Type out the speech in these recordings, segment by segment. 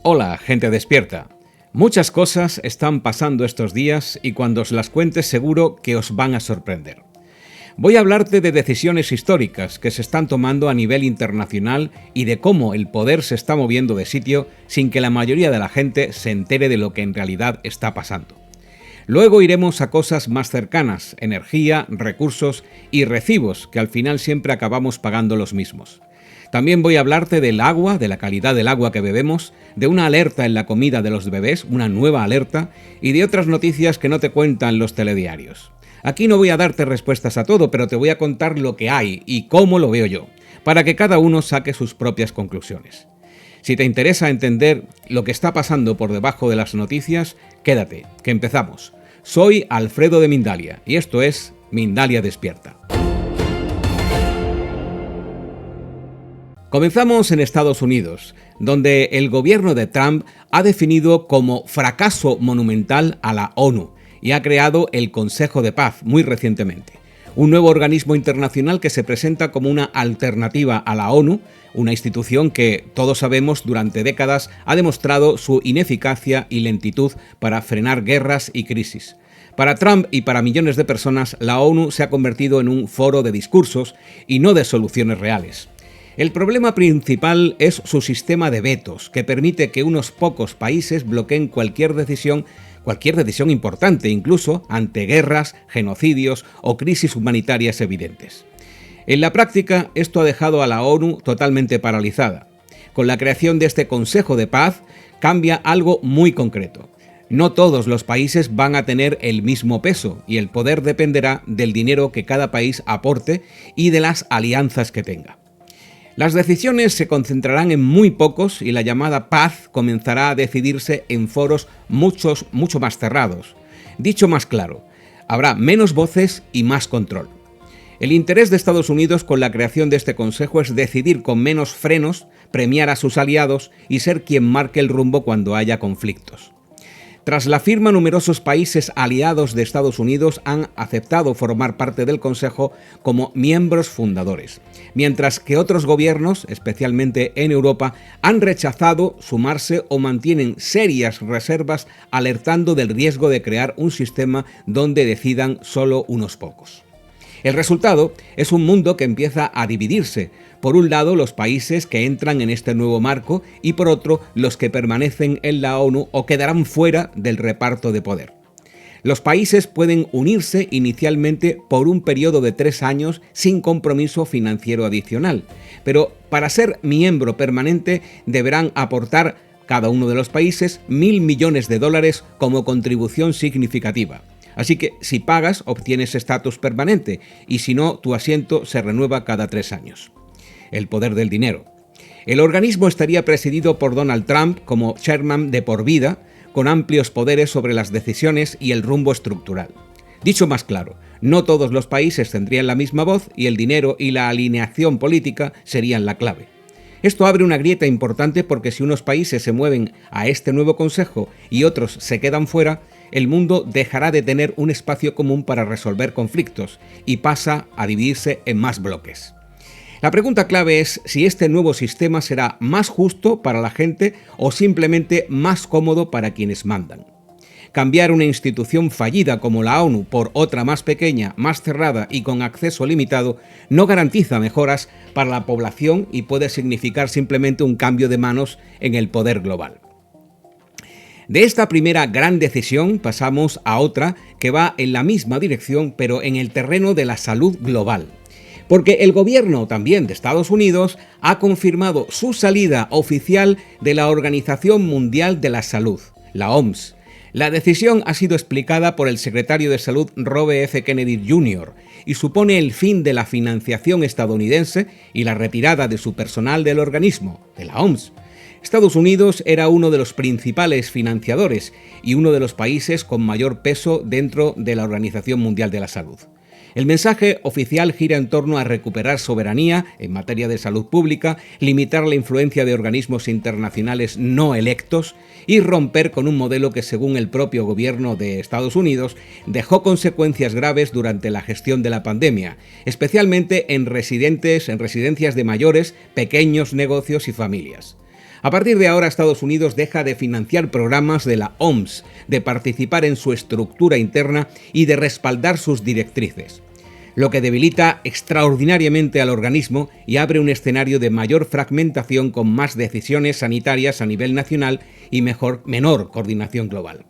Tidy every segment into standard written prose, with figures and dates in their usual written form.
Hola, gente despierta. Muchas cosas están pasando estos días y cuando os las cuente seguro que os van a sorprender. Voy a hablarte de decisiones históricas que se están tomando a nivel internacional y de cómo el poder se está moviendo de sitio sin que la mayoría de la gente se entere de lo que en realidad está pasando. Luego iremos a cosas más cercanas, energía, recursos y recibos, que al final siempre acabamos pagando los mismos. También voy a hablarte del agua, de la calidad del agua que bebemos, de una alerta en la comida de los bebés, una nueva alerta, y de otras noticias que no te cuentan los telediarios. Aquí no voy a darte respuestas a todo, pero te voy a contar lo que hay y cómo lo veo yo, para que cada uno saque sus propias conclusiones. Si te interesa entender lo que está pasando por debajo de las noticias, quédate, que empezamos. Soy Alfredo de Mindalia y esto es Mindalia Despierta. Comenzamos en Estados Unidos, donde el gobierno de Trump ha definido como fracaso monumental a la ONU y ha creado el Consejo de Paz muy recientemente. Un nuevo organismo internacional que se presenta como una alternativa a la ONU, una institución que, todos sabemos, durante décadas ha demostrado su ineficacia y lentitud para frenar guerras y crisis. Para Trump y para millones de personas, la ONU se ha convertido en un foro de discursos y no de soluciones reales. El problema principal es su sistema de vetos, que permite que unos pocos países bloqueen cualquier decisión importante, incluso ante guerras, genocidios o crisis humanitarias evidentes. En la práctica, esto ha dejado a la ONU totalmente paralizada. Con la creación de este Consejo de Paz, cambia algo muy concreto. No todos los países van a tener el mismo peso y el poder dependerá del dinero que cada país aporte y de las alianzas que tenga. Las decisiones se concentrarán en muy pocos y la llamada paz comenzará a decidirse en foros mucho más cerrados. Dicho más claro, habrá menos voces y más control. El interés de Estados Unidos con la creación de este consejo es decidir con menos frenos, premiar a sus aliados y ser quien marque el rumbo cuando haya conflictos. Tras la firma, numerosos países aliados de Estados Unidos han aceptado formar parte del Consejo como miembros fundadores, mientras que otros gobiernos, especialmente en Europa, han rechazado sumarse o mantienen serias reservas alertando del riesgo de crear un sistema donde decidan solo unos pocos. El resultado es un mundo que empieza a dividirse. Por un lado, los países que entran en este nuevo marco y por otro, los que permanecen en la ONU o quedarán fuera del reparto de poder. Los países pueden unirse inicialmente por un periodo de 3 años sin compromiso financiero adicional, pero para ser miembro permanente deberán aportar cada uno de los países $1.000 millones como contribución significativa. Así que si pagas obtienes estatus permanente y si no, tu asiento se renueva cada 3 años. El poder del dinero. El organismo estaría presidido por Donald Trump como chairman de por vida, con amplios poderes sobre las decisiones y el rumbo estructural. Dicho más claro, no todos los países tendrían la misma voz y el dinero y la alineación política serían la clave. Esto abre una grieta importante porque si unos países se mueven a este nuevo consejo y otros se quedan fuera, el mundo dejará de tener un espacio común para resolver conflictos y pasa a dividirse en más bloques. La pregunta clave es si este nuevo sistema será más justo para la gente o simplemente más cómodo para quienes mandan. Cambiar una institución fallida como la ONU por otra más pequeña, más cerrada y con acceso limitado no garantiza mejoras para la población y puede significar simplemente un cambio de manos en el poder global. De esta primera gran decisión pasamos a otra que va en la misma dirección pero en el terreno de la salud global. Porque el gobierno también de Estados Unidos ha confirmado su salida oficial de la Organización Mundial de la Salud, la OMS. La decisión ha sido explicada por el secretario de Salud Robert F. Kennedy Jr. y supone el fin de la financiación estadounidense y la retirada de su personal del organismo, de la OMS. Estados Unidos era uno de los principales financiadores y uno de los países con mayor peso dentro de la Organización Mundial de la Salud. El mensaje oficial gira en torno a recuperar soberanía en materia de salud pública, limitar la influencia de organismos internacionales no electos y romper con un modelo que, según el propio gobierno de Estados Unidos, dejó consecuencias graves durante la gestión de la pandemia, especialmente en residencias de mayores, pequeños negocios y familias. A partir de ahora, Estados Unidos deja de financiar programas de la OMS, de participar en su estructura interna y de respaldar sus directrices, lo que debilita extraordinariamente al organismo y abre un escenario de mayor fragmentación con más decisiones sanitarias a nivel nacional y menor coordinación global.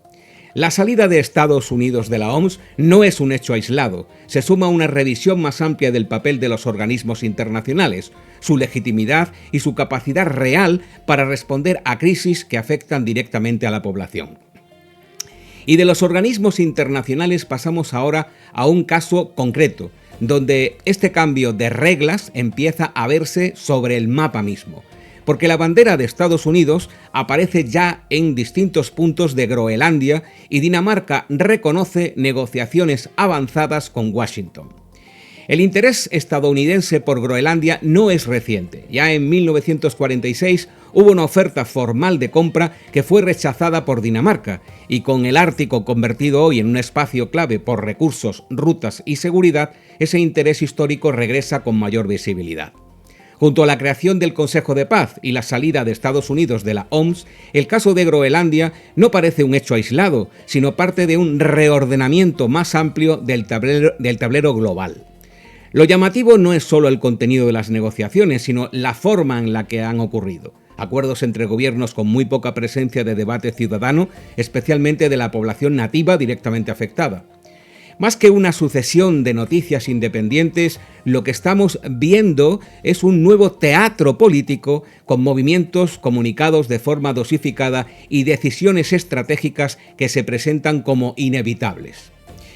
La salida de Estados Unidos de la OMS no es un hecho aislado, se suma a una revisión más amplia del papel de los organismos internacionales, su legitimidad y su capacidad real para responder a crisis que afectan directamente a la población. Y de los organismos internacionales pasamos ahora a un caso concreto, donde este cambio de reglas empieza a verse sobre el mapa mismo, porque la bandera de Estados Unidos aparece ya en distintos puntos de Groenlandia y Dinamarca reconoce negociaciones avanzadas con Washington. El interés estadounidense por Groenlandia no es reciente. Ya en 1946 hubo una oferta formal de compra que fue rechazada por Dinamarca, y con el Ártico convertido hoy en un espacio clave por recursos, rutas y seguridad, ese interés histórico regresa con mayor visibilidad. Junto a la creación del Consejo de Paz y la salida de Estados Unidos de la OMS, el caso de Groenlandia no parece un hecho aislado, sino parte de un reordenamiento más amplio del tablero global. Lo llamativo no es solo el contenido de las negociaciones, sino la forma en la que han ocurrido. Acuerdos entre gobiernos con muy poca presencia de debate ciudadano, especialmente de la población nativa directamente afectada. Más que una sucesión de noticias independientes, lo que estamos viendo es un nuevo teatro político con movimientos comunicados de forma dosificada y decisiones estratégicas que se presentan como inevitables.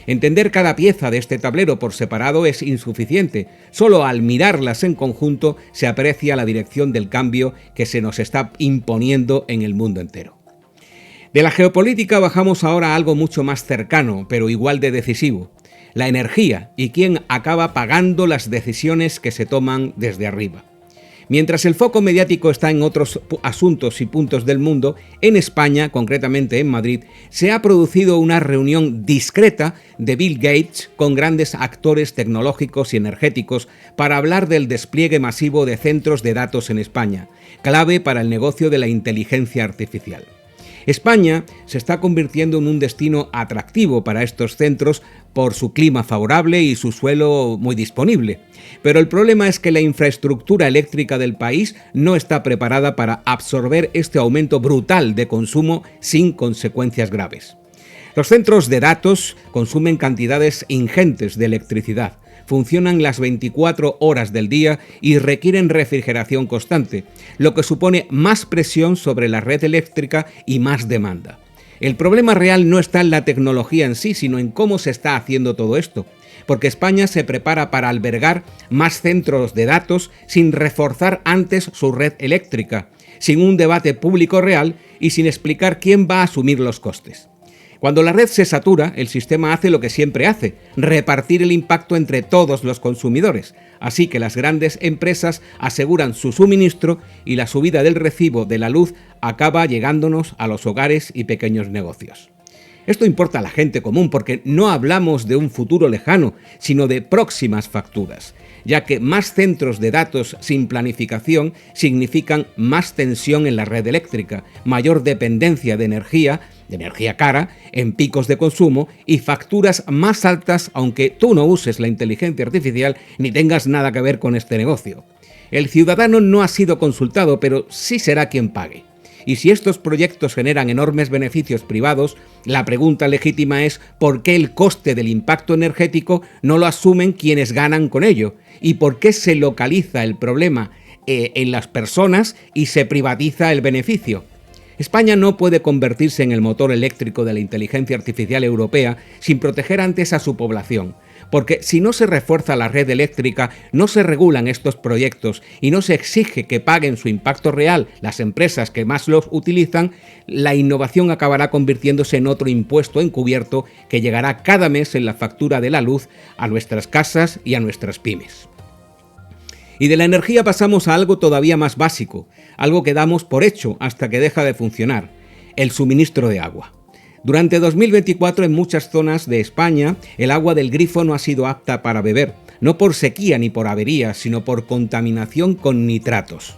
Entender cada pieza de este tablero por separado es insuficiente. Solo al mirarlas en conjunto se aprecia la dirección del cambio que se nos está imponiendo en el mundo entero. De la geopolítica bajamos ahora a algo mucho más cercano, pero igual de decisivo: la energía y quién acaba pagando las decisiones que se toman desde arriba. Mientras el foco mediático está en otros asuntos y puntos del mundo, en España, concretamente en Madrid, se ha producido una reunión discreta de Bill Gates con grandes actores tecnológicos y energéticos para hablar del despliegue masivo de centros de datos en España, clave para el negocio de la inteligencia artificial. España se está convirtiendo en un destino atractivo para estos centros por su clima favorable y su suelo muy disponible. Pero el problema es que la infraestructura eléctrica del país no está preparada para absorber este aumento brutal de consumo sin consecuencias graves. Los centros de datos consumen cantidades ingentes de electricidad, funcionan las 24 horas del día y requieren refrigeración constante, lo que supone más presión sobre la red eléctrica y más demanda. El problema real no está en la tecnología en sí, sino en cómo se está haciendo todo esto, porque España se prepara para albergar más centros de datos sin reforzar antes su red eléctrica, sin un debate público real y sin explicar quién va a asumir los costes. Cuando la red se satura, el sistema hace lo que siempre hace: repartir el impacto entre todos los consumidores. Así que las grandes empresas aseguran su suministro y la subida del recibo de la luz acaba llegándonos a los hogares y pequeños negocios. Esto importa a la gente común porque no hablamos de un futuro lejano, sino de próximas facturas, ya que más centros de datos sin planificación significan más tensión en la red eléctrica, mayor dependencia de energía cara, en picos de consumo y facturas más altas aunque tú no uses la inteligencia artificial ni tengas nada que ver con este negocio. El ciudadano no ha sido consultado, pero sí será quien pague. Y si estos proyectos generan enormes beneficios privados, la pregunta legítima es ¿por qué el coste del impacto energético no lo asumen quienes ganan con ello? ¿Y por qué se localiza el problema en las personas y se privatiza el beneficio? España no puede convertirse en el motor eléctrico de la inteligencia artificial europea sin proteger antes a su población, porque si no se refuerza la red eléctrica, no se regulan estos proyectos y no se exige que paguen su impacto real las empresas que más los utilizan, la innovación acabará convirtiéndose en otro impuesto encubierto que llegará cada mes en la factura de la luz a nuestras casas y a nuestras pymes. Y de la energía pasamos a algo todavía más básico, algo que damos por hecho hasta que deja de funcionar: el suministro de agua. Durante 2024 en muchas zonas de España el agua del grifo no ha sido apta para beber, no por sequía ni por averías, sino por contaminación con nitratos.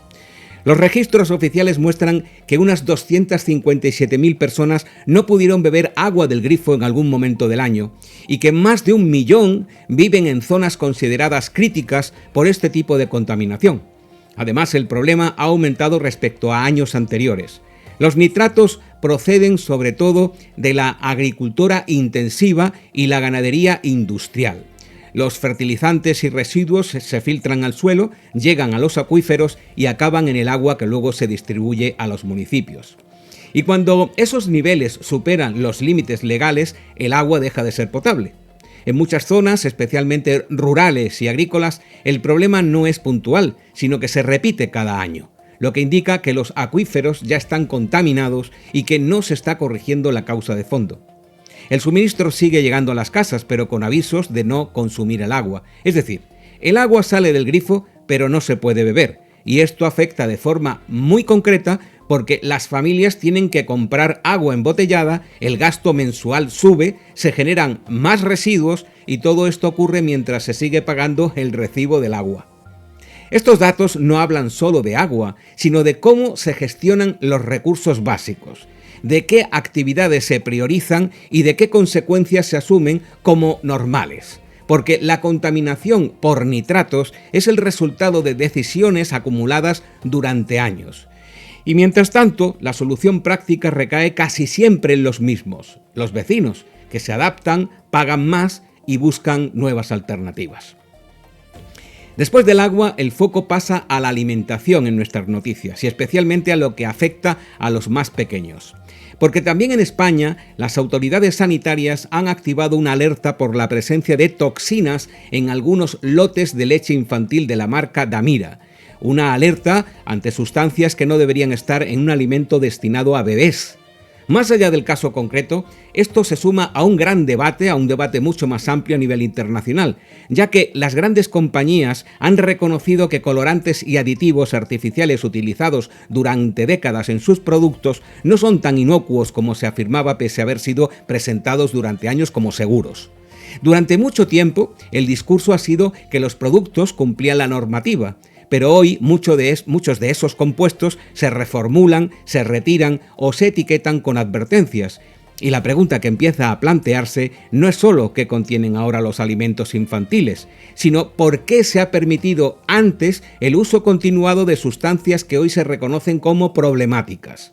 Los registros oficiales muestran que unas 257.000 personas no pudieron beber agua del grifo en algún momento del año y que más de 1 millón viven en zonas consideradas críticas por este tipo de contaminación. Además, el problema ha aumentado respecto a años anteriores. Los nitratos proceden sobre todo de la agricultura intensiva y la ganadería industrial. Los fertilizantes y residuos se filtran al suelo, llegan a los acuíferos y acaban en el agua que luego se distribuye a los municipios. Y cuando esos niveles superan los límites legales, el agua deja de ser potable. En muchas zonas, especialmente rurales y agrícolas, el problema no es puntual, sino que se repite cada año, lo que indica que los acuíferos ya están contaminados y que no se está corrigiendo la causa de fondo. El suministro sigue llegando a las casas, pero con avisos de no consumir el agua. Es decir, el agua sale del grifo, pero no se puede beber. Y esto afecta de forma muy concreta porque las familias tienen que comprar agua embotellada, el gasto mensual sube, se generan más residuos y todo esto ocurre mientras se sigue pagando el recibo del agua. Estos datos no hablan solo de agua, sino de cómo se gestionan los recursos básicos, de qué actividades se priorizan y de qué consecuencias se asumen como normales. Porque la contaminación por nitratos es el resultado de decisiones acumuladas durante años. Y mientras tanto, la solución práctica recae casi siempre en los mismos, los vecinos, que se adaptan, pagan más y buscan nuevas alternativas. Después del agua, el foco pasa a la alimentación en nuestras noticias y especialmente a lo que afecta a los más pequeños. Porque también en España las autoridades sanitarias han activado una alerta por la presencia de toxinas en algunos lotes de leche infantil de la marca Damira. Una alerta ante sustancias que no deberían estar en un alimento destinado a bebés. Más allá del caso concreto, esto se suma a un gran debate, a un debate mucho más amplio a nivel internacional, ya que las grandes compañías han reconocido que colorantes y aditivos artificiales utilizados durante décadas en sus productos no son tan inocuos como se afirmaba pese a haber sido presentados durante años como seguros. Durante mucho tiempo, el discurso ha sido que los productos cumplían la normativa, pero hoy muchos de esos compuestos se reformulan, se retiran o se etiquetan con advertencias. Y la pregunta que empieza a plantearse no es solo qué contienen ahora los alimentos infantiles, sino por qué se ha permitido antes el uso continuado de sustancias que hoy se reconocen como problemáticas.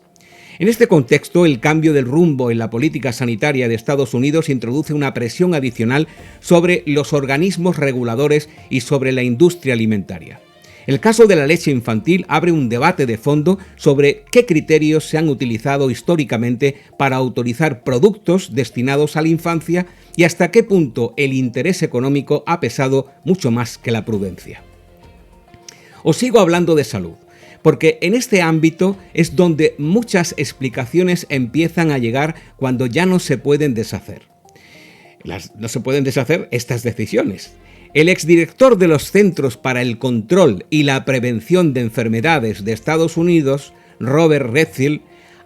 En este contexto, el cambio del rumbo en la política sanitaria de Estados Unidos introduce una presión adicional sobre los organismos reguladores y sobre la industria alimentaria. El caso de la leche infantil abre un debate de fondo sobre qué criterios se han utilizado históricamente para autorizar productos destinados a la infancia y hasta qué punto el interés económico ha pesado mucho más que la prudencia. Os sigo hablando de salud, porque en este ámbito es donde muchas explicaciones empiezan a llegar cuando ya no se pueden deshacer. No se pueden deshacer estas decisiones. El exdirector de los Centros para el Control y la Prevención de Enfermedades de Estados Unidos, Robert Redfield,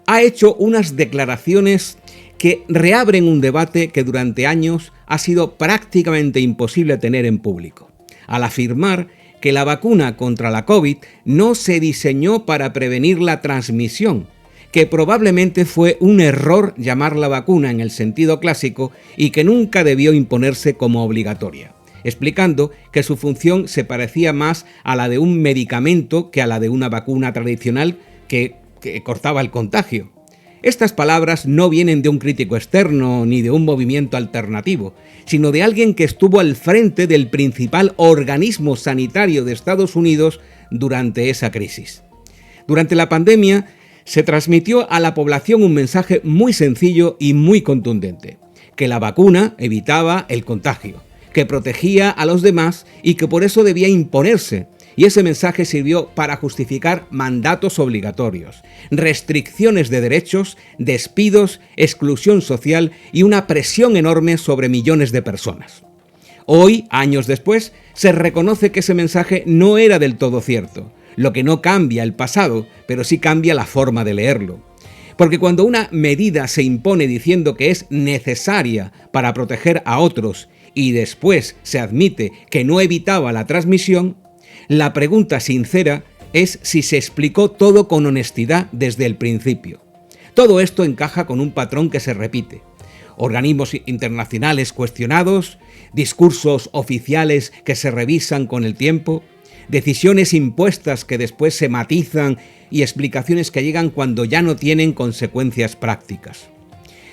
ha hecho unas declaraciones que reabren un debate que durante años ha sido prácticamente imposible tener en público, al afirmar que la vacuna contra la COVID no se diseñó para prevenir la transmisión, que probablemente fue un error llamarla vacuna en el sentido clásico y que nunca debió imponerse como obligatoria, explicando que su función se parecía más a la de un medicamento que a la de una vacuna tradicional que cortaba el contagio. Estas palabras no vienen de un crítico externo ni de un movimiento alternativo, sino de alguien que estuvo al frente del principal organismo sanitario de Estados Unidos durante esa crisis. Durante la pandemia, se transmitió a la población un mensaje muy sencillo y muy contundente: que la vacuna evitaba el contagio, que protegía a los demás y que por eso debía imponerse. Y ese mensaje sirvió para justificar mandatos obligatorios, restricciones de derechos, despidos, exclusión social y una presión enorme sobre millones de personas. Hoy, años después, se reconoce que ese mensaje no era del todo cierto, lo que no cambia el pasado, pero sí cambia la forma de leerlo. Porque cuando una medida se impone diciendo que es necesaria para proteger a otros y después se admite que no evitaba la transmisión, la pregunta sincera es si se explicó todo con honestidad desde el principio. Todo esto encaja con un patrón que se repite. Organismos internacionales cuestionados, discursos oficiales que se revisan con el tiempo, decisiones impuestas que después se matizan y explicaciones que llegan cuando ya no tienen consecuencias prácticas.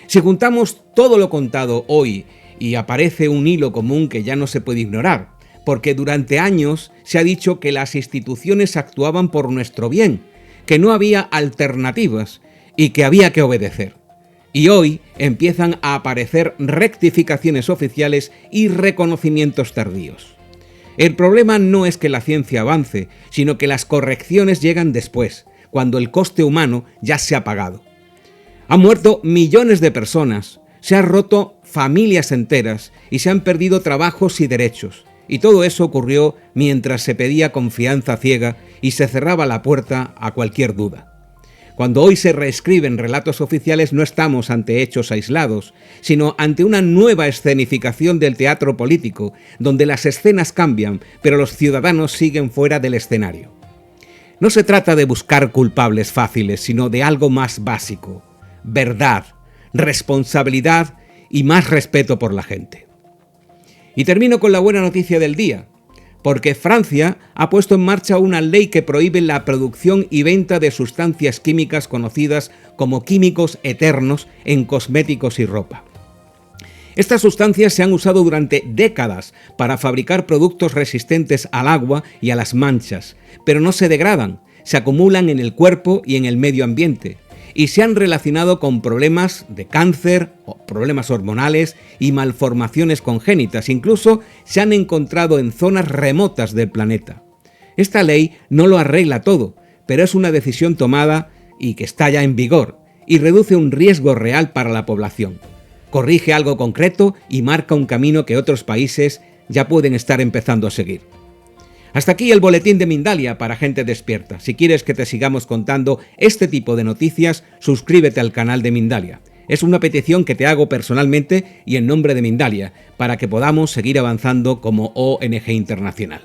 Si juntamos todo lo contado hoy y aparece un hilo común que ya no se puede ignorar, porque durante años se ha dicho que las instituciones actuaban por nuestro bien, que no había alternativas y que había que obedecer. Y hoy empiezan a aparecer rectificaciones oficiales y reconocimientos tardíos. El problema no es que la ciencia avance, sino que las correcciones llegan después, cuando el coste humano ya se ha pagado. Han muerto millones de personas, se han roto familias enteras y se han perdido trabajos y derechos. Y todo eso ocurrió mientras se pedía confianza ciega y se cerraba la puerta a cualquier duda. Cuando hoy se reescriben relatos oficiales no estamos ante hechos aislados, sino ante una nueva escenificación del teatro político, donde las escenas cambian, pero los ciudadanos siguen fuera del escenario. No se trata de buscar culpables fáciles, sino de algo más básico: verdad, responsabilidad y más respeto por la gente. Y termino con la buena noticia del día, porque Francia ha puesto en marcha una ley que prohíbe la producción y venta de sustancias químicas conocidas como químicos eternos en cosméticos y ropa. Estas sustancias se han usado durante décadas para fabricar productos resistentes al agua y a las manchas, pero no se degradan, se acumulan en el cuerpo y en el medio ambiente, y se han relacionado con problemas de cáncer, problemas hormonales y malformaciones congénitas. Incluso se han encontrado en zonas remotas del planeta. Esta ley no lo arregla todo, pero es una decisión tomada y que está ya en vigor, y reduce un riesgo real para la población. Corrige algo concreto y marca un camino que otros países ya pueden estar empezando a seguir. Hasta aquí el boletín de Mindalia para gente despierta. Si quieres que te sigamos contando este tipo de noticias, suscríbete al canal de Mindalia. Es una petición que te hago personalmente y en nombre de Mindalia, para que podamos seguir avanzando como ONG internacional.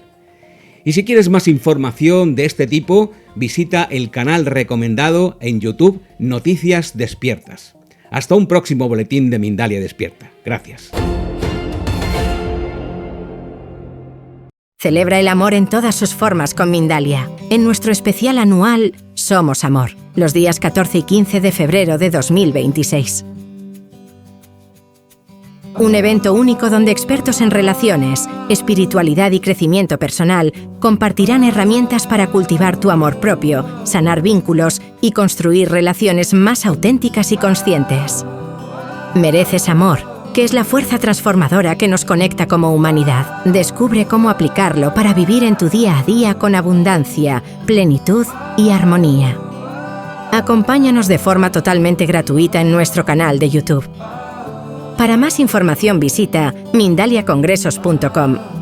Y si quieres más información de este tipo, visita el canal recomendado en YouTube Noticias Despiertas. Hasta un próximo boletín de Mindalia Despierta. Gracias. Celebra el amor en todas sus formas con Mindalia, en nuestro especial anual Somos Amor, los días 14 y 15 de febrero de 2026. Un evento único donde expertos en relaciones, espiritualidad y crecimiento personal compartirán herramientas para cultivar tu amor propio, sanar vínculos y construir relaciones más auténticas y conscientes. Mereces amor, que es la fuerza transformadora que nos conecta como humanidad. Descubre cómo aplicarlo para vivir en tu día a día con abundancia, plenitud y armonía. Acompáñanos de forma totalmente gratuita en nuestro canal de YouTube. Para más información visita mindaliacongresos.com